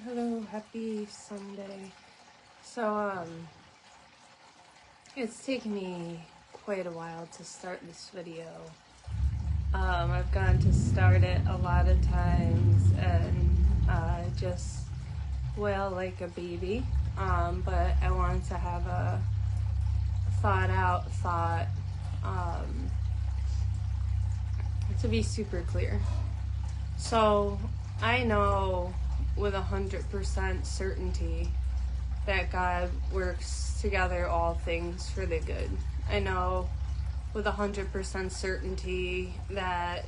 Hello, happy Sunday. So, it's taken me quite a while to start this video. I've gone to start it a lot of times and just wail like a baby. But I wanted to have a thought out thought to be super clear. So, I know with 100% certainty that God works together all things for the good. I know with 100% certainty that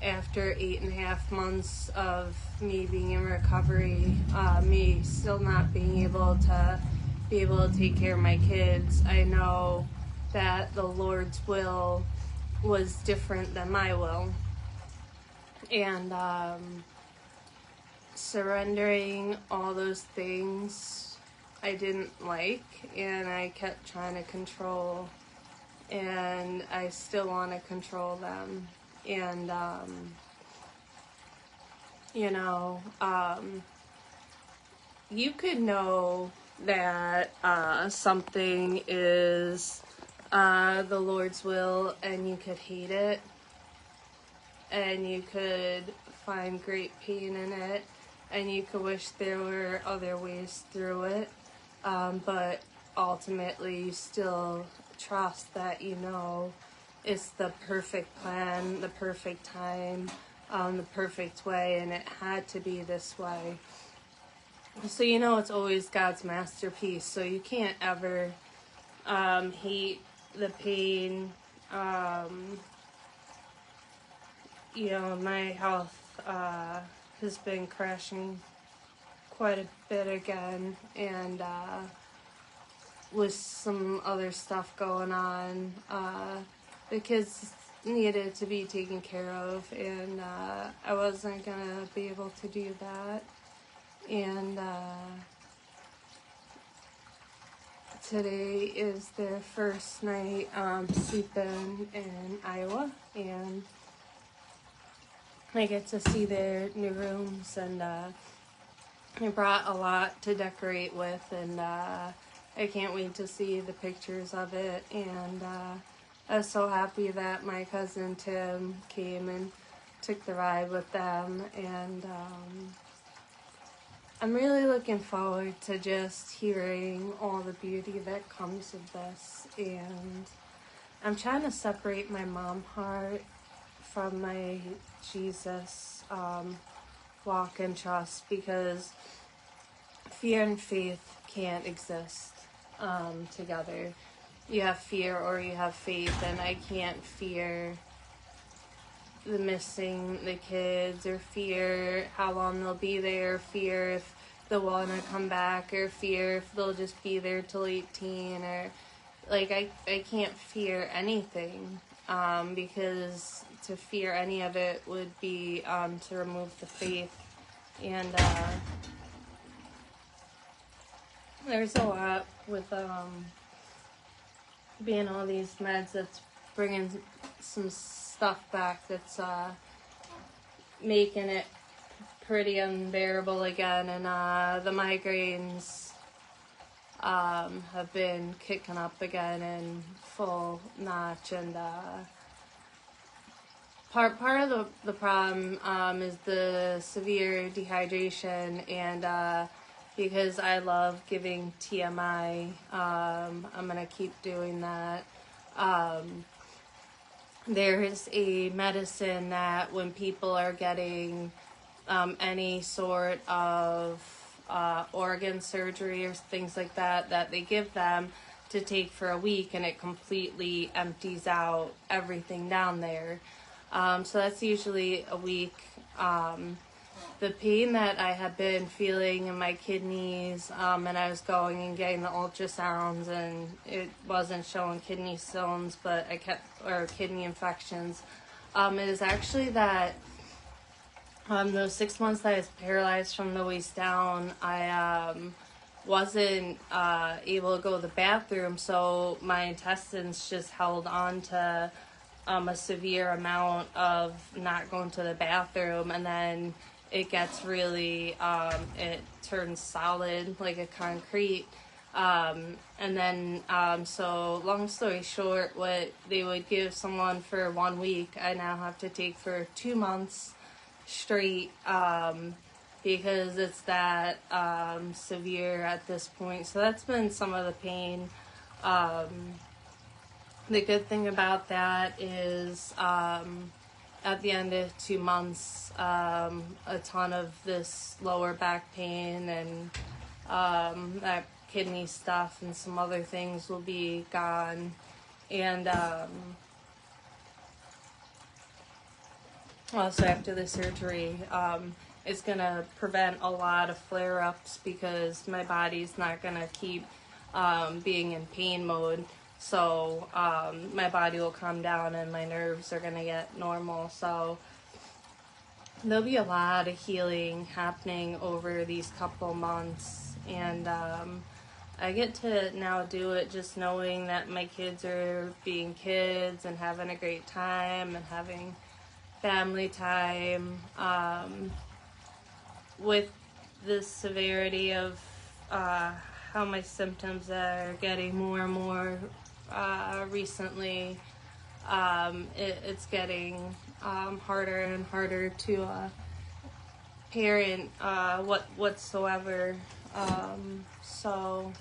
after 8.5 months of me being in recovery, me still not being able to take care of my kids, I know that the Lord's will was different than my will. And surrendering all those things I didn't like, and I kept trying to control, and I still want to control them. And you could know that something is the Lord's will, and you could hate it, and you could find great pain in it, and you could wish there were other ways through it, but ultimately you still trust that it's the perfect plan, the perfect time, the perfect way, and it had to be this way. So it's always God's masterpiece, so you can't ever hate the pain. My health has been crashing quite a bit again, and with some other stuff going on, the kids needed to be taken care of, and I wasn't gonna be able to do that. And today is their first night sleeping in Iowa, and I get to see their new rooms, and I brought a lot to decorate with, and I can't wait to see the pictures of it. And I was so happy that my cousin Tim came and took the ride with them, and I'm really looking forward to just hearing all the beauty that comes of this. And I'm trying to separate my mom heart from my Jesus walk and trust, because fear and faith can't exist together. You have fear or you have faith, and I can't fear the missing the kids, or fear how long they'll be there, fear if they'll want to come back, or fear if they'll just be there till 18, or I can't fear anything, because to fear any of it would be to remove the faith. And there's a lot with being on these meds that's bringing some stuff back that's making it pretty unbearable again, and the migraines have been kicking up again in full notch, and part of the problem is the severe dehydration, and because I love giving TMI, I'm gonna keep doing that. There's a medicine that when people are getting any sort of organ surgery or things like that, that they give them to take for a week, and it completely empties out everything down there. So that's usually a week. The pain that I had been feeling in my kidneys, and I was going and getting the ultrasounds, and it wasn't showing kidney stones, but kidney infections. It is actually that those 6 months that I was paralyzed from the waist down, I wasn't able to go to the bathroom, so my intestines just held on to a severe amount of not going to the bathroom, and then it gets really, it turns solid like a concrete. And then, so long story short, what they would give someone for 1 week, I now have to take for 2 months straight, because it's that, severe at this point. So that's been some of the pain. The good thing about that is, at the end of 2 months, a ton of this lower back pain and, that kidney stuff and some other things will be gone. And also after the surgery, it's gonna prevent a lot of flare-ups because my body's not gonna keep being in pain mode. So my body will calm down and my nerves are gonna get normal. So there'll be a lot of healing happening over these couple months. And I get to now do it just knowing that my kids are being kids and having a great time and having family time. With the severity of how my symptoms are getting more and more recently, it's getting harder and harder to parent whatsoever. So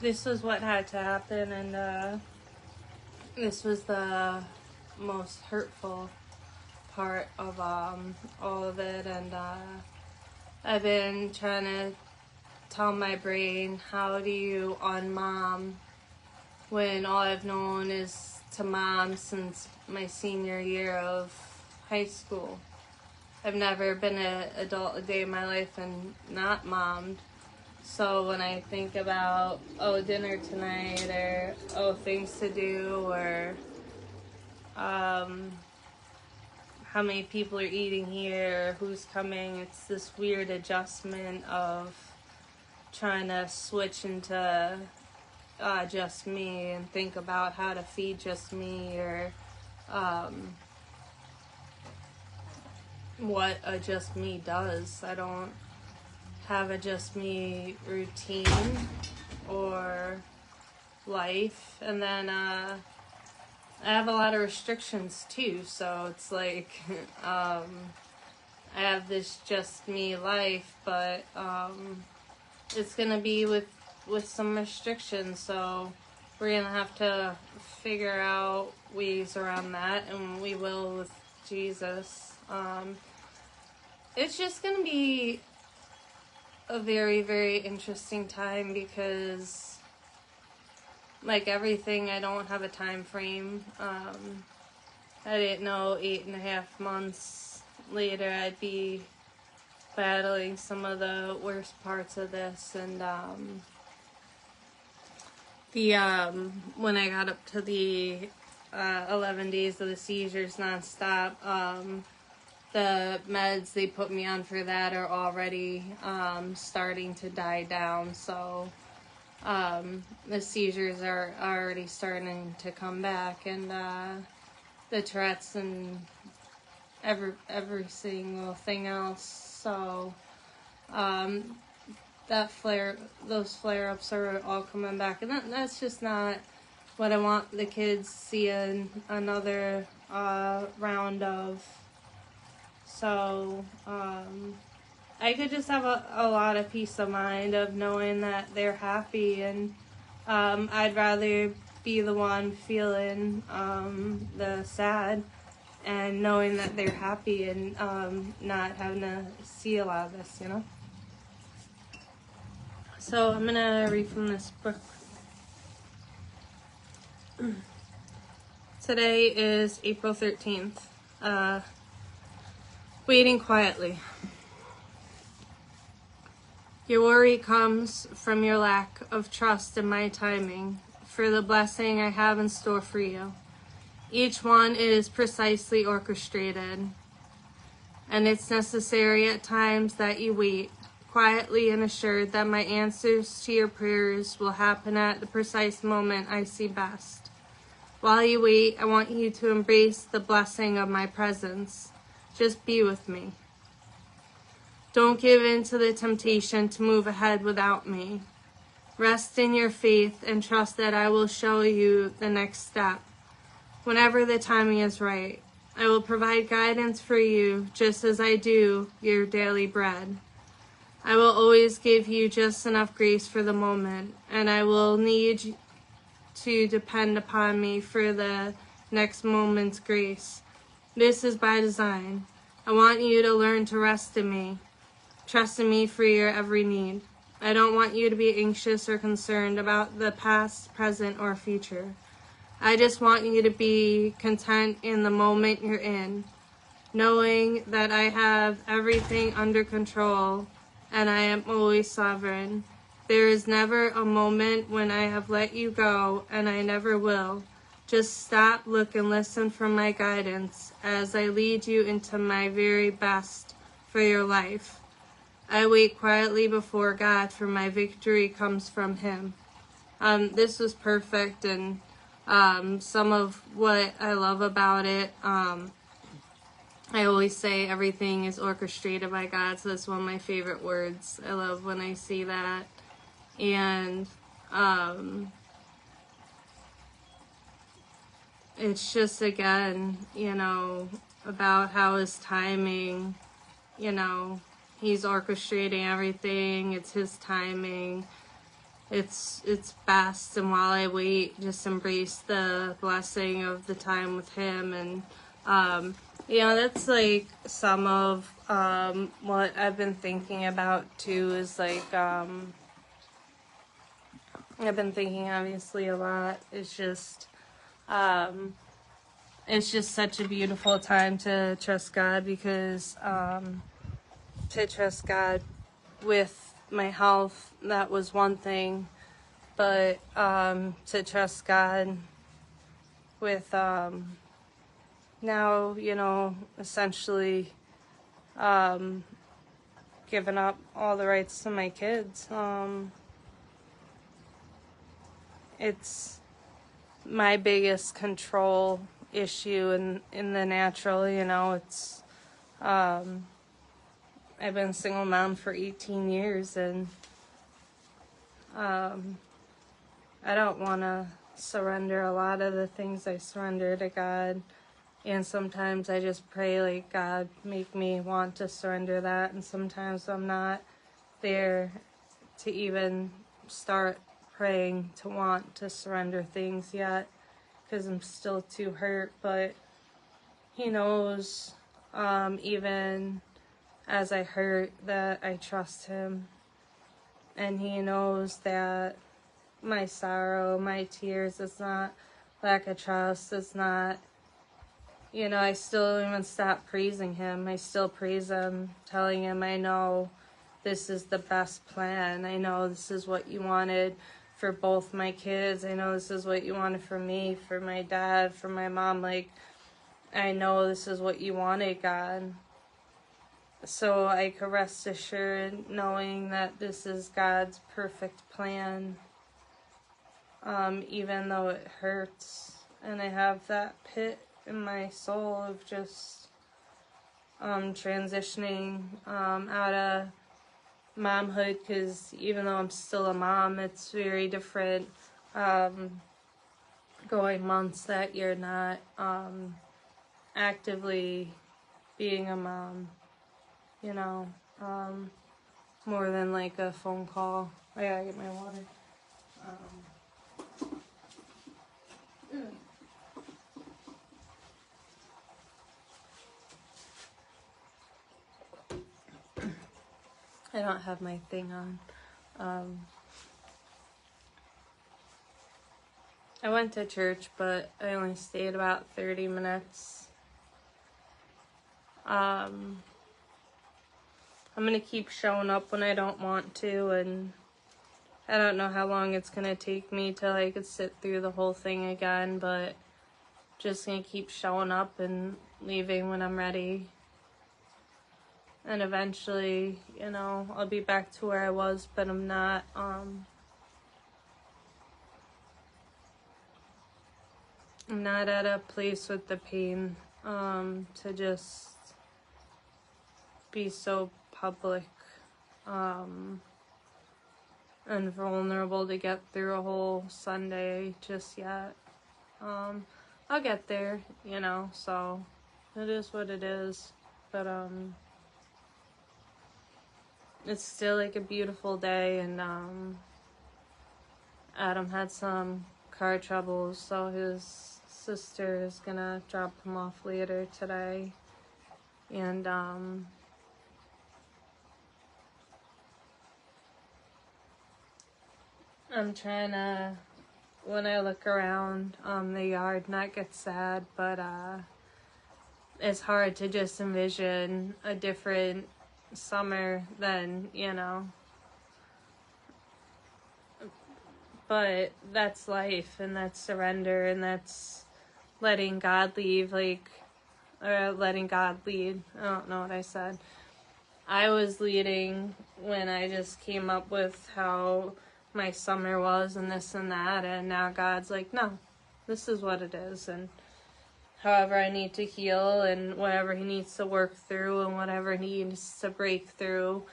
this was what had to happen, and this was the most hurtful part of all of it. And I've been trying to tell my brain, how do you unmom when all I've known is to mom since my senior year of high school. I've never been an adult a day in my life and not mommed. So when I think about, oh, dinner tonight, or oh, things to do, or how many people are eating here, or who's coming, it's this weird adjustment of trying to switch into just me and think about how to feed just me, or what a just me does. I don't have a just me routine or life. And then I have a lot of restrictions too, so it's like I have this just me life, but it's gonna be with some restrictions, so we're gonna have to figure out ways around that, and we will with Jesus. It's just gonna be a very, very interesting time because, like everything, I don't have a time frame. I didn't know 8.5 months later I'd be battling some of the worst parts of this. And when I got up to the 11 days of the seizures nonstop, the meds they put me on for that are already starting to die down. So the seizures are already starting to come back, and the Tourette's and every single thing else. So those flare-ups are all coming back, and that's just not what I want the kids seeing another round of. So I could just have a lot of peace of mind of knowing that they're happy, and I'd rather be the one feeling the sad and knowing that they're happy, and not having to see a lot of this, you know? So I'm going to read from this book. Today is April 13th. Waiting quietly. Your worry comes from your lack of trust in my timing for the blessing I have in store for you. Each one is precisely orchestrated, and it's necessary at times that you wait, quietly and assured that my answers to your prayers will happen at the precise moment I see best. While you wait, I want you to embrace the blessing of my presence. Just be with me. Don't give in to the temptation to move ahead without me. Rest in your faith and trust that I will show you the next step. Whenever the timing is right, I will provide guidance for you just as I do your daily bread. I will always give you just enough grace for the moment, and I will need to depend upon me for the next moment's grace. This is by design. I want you to learn to rest in me. Trust in me for your every need. I don't want you to be anxious or concerned about the past, present, or future. I just want you to be content in the moment you're in, knowing that I have everything under control and I am always sovereign. There is never a moment when I have let you go, and I never will. Just stop, look, and listen for my guidance as I lead you into my very best for your life. I wait quietly before God, for my victory comes from Him. This was perfect, and some of what I love about it, I always say everything is orchestrated by God, so that's one of my favorite words. I love when I see that. And it's just, again, about how His timing, He's orchestrating everything. It's His timing. It's best. And while I wait, just embrace the blessing of the time with Him. And that's like some of what I've been thinking about too. Is like I've been thinking obviously a lot. It's just such a beautiful time to trust God, because to trust God with my health, that was one thing, but to trust God with now, essentially giving up all the rights to my kids. It's my biggest control issue in the natural. It's I've been a single mom for 18 years, and I don't want to surrender a lot of the things I surrender to God. And sometimes I just pray, like, God, make me want to surrender that. And sometimes I'm not there to even start praying to want to surrender things yet, because I'm still too hurt. But He knows, even as I hurt, that I trust Him. And He knows that my sorrow, my tears, is not lack of trust. It's not, I still don't even stop praising Him. I still praise Him, telling Him I know this is the best plan. I know this is what you wanted for both my kids. I know this is what you wanted for me, for my dad, for my mom. Like, I know this is what you wanted, God. So I could rest assured knowing that this is God's perfect plan. Even though it hurts, and I have that pit in my soul of just transitioning out of momhood, because even though I'm still a mom, it's very different going months that you're not actively being a mom, more than like a phone call. I gotta get my water. I don't have my thing on. I went to church, but I only stayed about 30 minutes. I'm gonna keep showing up when I don't want to, and I don't know how long it's gonna take me till I could sit through the whole thing again, but just gonna keep showing up and leaving when I'm ready. And eventually, I'll be back to where I was, but I'm not, I'm not at a place with the pain, to just be so public and vulnerable to get through a whole Sunday just yet. I'll get there, you know, so it is what it is. But it's still like a beautiful day, and Adam had some car troubles, so his sister is gonna drop him off later today. And I'm trying to, when I look around the yard, not get sad, but it's hard to just envision a different summer than, you know. But that's life, and that's surrender, and that's letting God leave, like, or letting God lead. I don't know what I said. I was leading when I just came up with how my summer was and this and that, and now God's like, no, this is what it is, and however I need to heal, and whatever he needs to work through, and whatever he needs to break through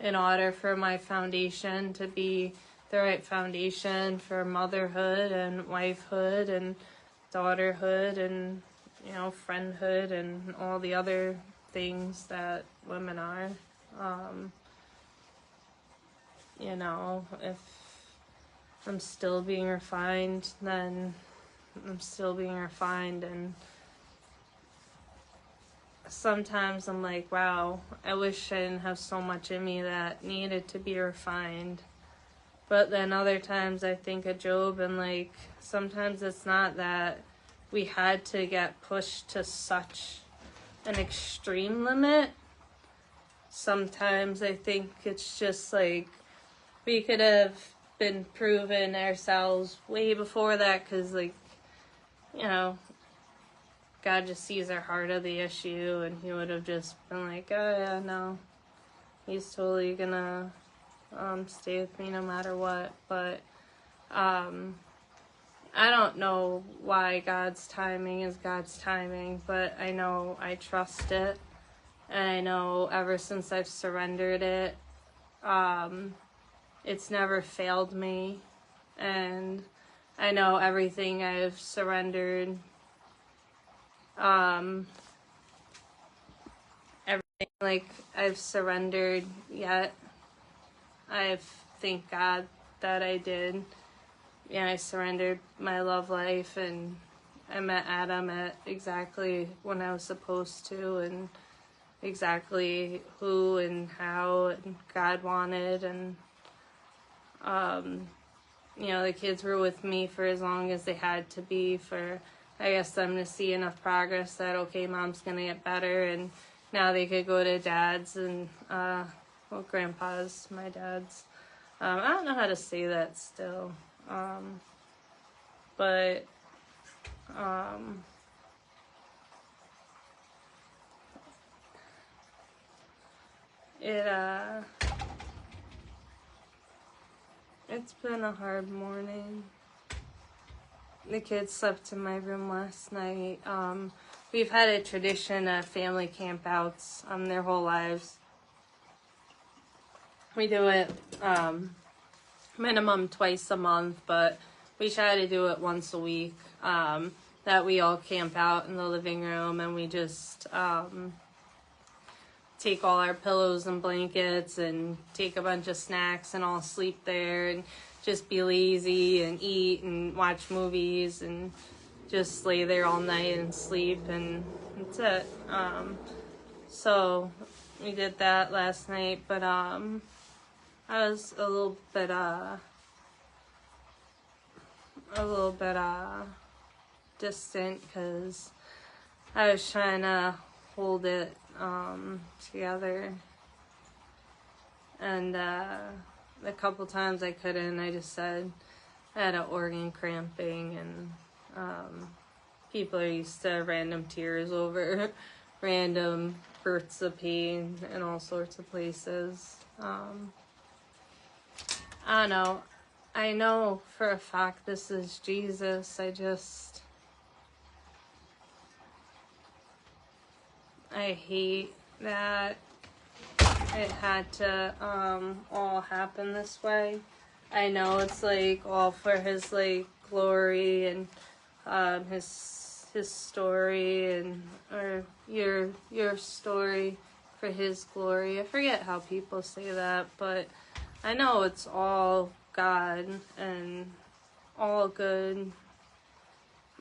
in order for my foundation to be the right foundation for motherhood and wifehood and daughterhood and, you know, friendhood and all the other things that women are. You know, if I'm still being refined, then I'm still being refined. And sometimes I'm like, wow, I wish I didn't have so much in me that needed to be refined. But then other times I think of Job, and like, sometimes it's not that we had to get pushed to such an extreme limit. Sometimes I think it's just like we could have been proven ourselves way before that, because, like, you know, God just sees our heart of the issue, and he would have just been like, oh yeah, no, he's totally gonna stay with me no matter what. But I don't know why God's timing is God's timing, but I know I trust it, and I know ever since I've surrendered it, it's never failed me, and I know everything I've surrendered, everything like I've surrendered yet, thank God that I did. Yeah, I surrendered my love life, and I met Adam at exactly when I was supposed to, and exactly who and how and God wanted, and you know, the kids were with me for as long as they had to be for, I guess, them to see enough progress that, okay, mom's gonna get better, and now they could go to dad's and well, grandpa's, my dad's. I don't know how to say that still. But it's been a hard morning. The kids slept in my room last night. We've had a tradition of family campouts their whole lives. We do it minimum twice a month, but we try to do it once a week. That we all camp out in the living room, and we just take all our pillows and blankets and take a bunch of snacks and all sleep there and just be lazy and eat and watch movies and just lay there all night and sleep, and that's it. So we did that last night, but I was a little bit distant because I was trying to hold it together, and a couple times I couldn't. I just said I had an organ cramping, and people are used to random tears over random bursts of pain in all sorts of places. I don't know. I know for a fact this is Jesus. I hate that it had to all happen this way. I know it's like all for his like glory and his story and or your story for his glory. I forget how people say that, but I know it's all God and all good.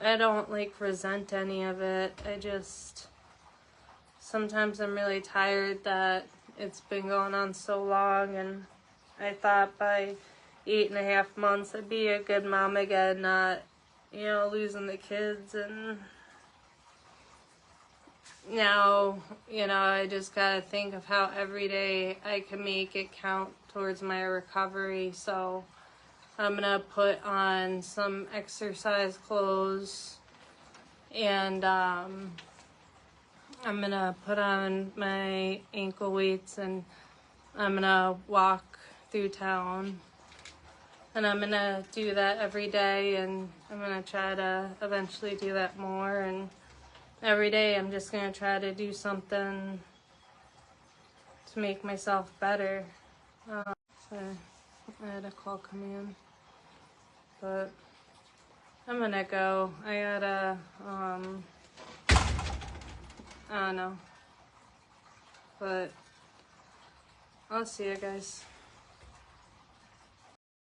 I don't like resent any of it. I just sometimes I'm really tired that it's been going on so long, and I thought by 8.5 months I'd be a good mom again, not, you know, losing the kids. And now, you know, I just gotta think of how every day I can make it count towards my recovery. So I'm gonna put on some exercise clothes, and I'm gonna put on my ankle weights, and I'm gonna walk through town. And I'm gonna do that every day, and I'm gonna try to eventually do that more. And every day I'm just gonna try to do something to make myself better. So I had a call come in, but I'm gonna go. I gotta, I don't know, but I'll see you guys.